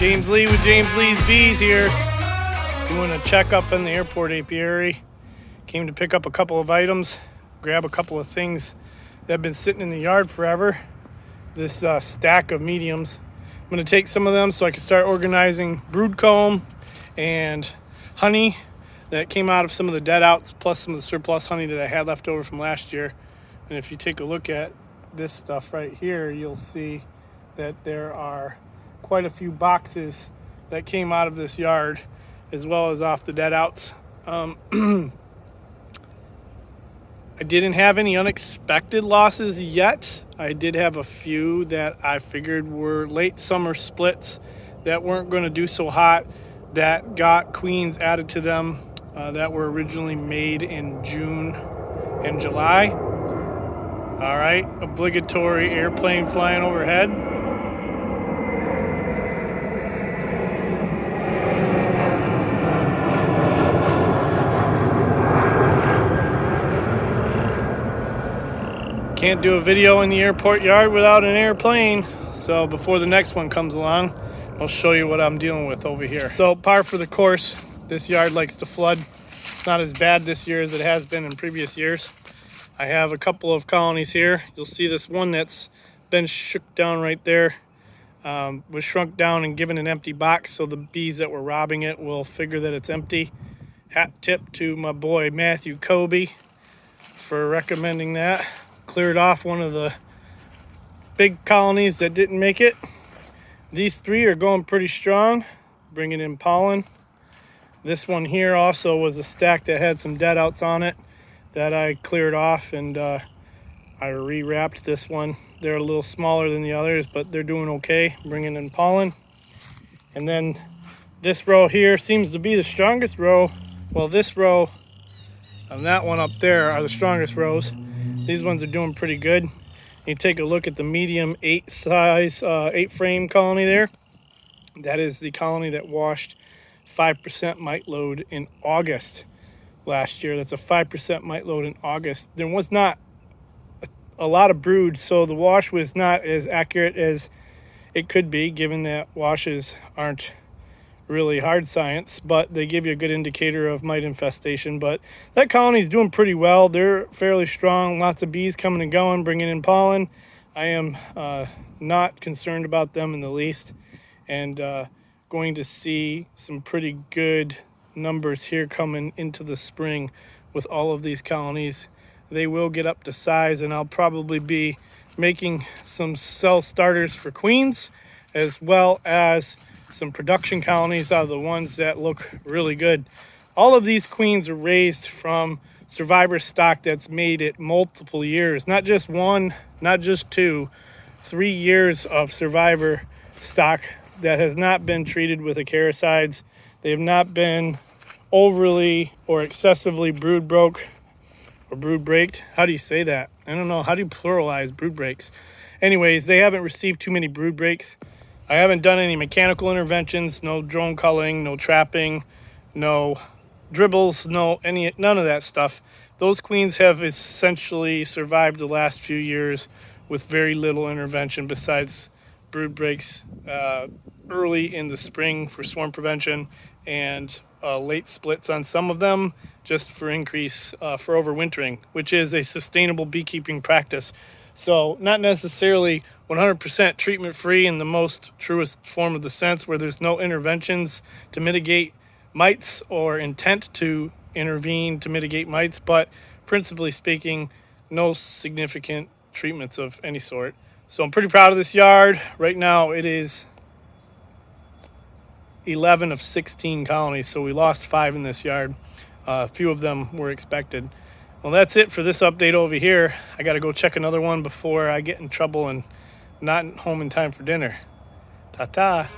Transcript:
James Lee with James Lee's Bees here, doing a checkup in the airport apiary. Came to pick up a couple of items, grab a couple of things that have been sitting in the yard forever. This stack of mediums. I'm going to take some of them so I can start organizing brood comb and honey that came out of some of the dead outs, plus some of the surplus honey that I had left over from last year. And if you take a look at this stuff right here, you'll see that there are quite a few boxes that came out of this yard, as well as off the dead outs. I didn't have any unexpected losses yet. I did have a few that I figured were late summer splits that weren't going to do so hot, that got queens added to them that were originally made in June and July. All right, obligatory airplane flying overhead. Can't do a video in the airport yard without an airplane. So before the next one comes along, I'll show you what I'm dealing with over here. So par for the course, this yard likes to flood. It's not as bad this year as it has been in previous years. I have a couple of colonies here. You'll see this one that's been shook down right there. Was shrunk down and given an empty box, so the bees that were robbing it will figure that it's empty. Hat tip to my boy Matthew Kobe for recommending that. Cleared off one of the big colonies that didn't make it. These three are going pretty strong, bringing in pollen. This one here also was a stack that had some dead outs on it that I cleared off, and I rewrapped this one. They're a little smaller than the others, but they're doing okay, bringing in pollen. And then this row here seems to be the strongest row. Well, this row and that one up there are the strongest rows. These ones are doing pretty good. You take a look at the medium 8 frame colony there. That is the colony that washed 5% mite load in August last year. That's a 5% mite load in August. There was not a lot of brood, so the wash was not as accurate as it could be, given that washes aren't really hard science, but they give you a good indicator of mite infestation. But that colony is doing pretty well. They're fairly strong, lots of bees coming and going, bringing in pollen. I am not concerned about them in the least, and going to see some pretty good numbers here coming into the spring with all of these colonies. They will get up to size, and I'll probably be making some cell starters for queens, as well as some production colonies out of the ones that look really good. All of these queens are raised from survivor stock that's made it multiple years, not just one, not just two, 3 years of survivor stock that has not been treated with acaricides. They have not been overly or excessively brood broke or brood braked. How do you say that? I don't know. How do you pluralize brood breaks? Anyways, they haven't received too many brood breaks. I haven't done any mechanical interventions, no drone culling, no trapping, no dribbles, none of that stuff. Those queens have essentially survived the last few years with very little intervention besides brood breaks early in the spring for swarm prevention, and late splits on some of them just for increase for overwintering, which is a sustainable beekeeping practice. So not necessarily 100% treatment-free in the most truest form of the sense, where there's no interventions to mitigate mites or intent to intervene to mitigate mites, but principally speaking, no significant treatments of any sort. So I'm pretty proud of this yard. Right now it is 11 of 16 colonies, so we lost 5 in this yard. A few of them were expected. Well, that's it for this update over here. I got to go check another one before I get in trouble and not home in time for dinner. Ta-ta.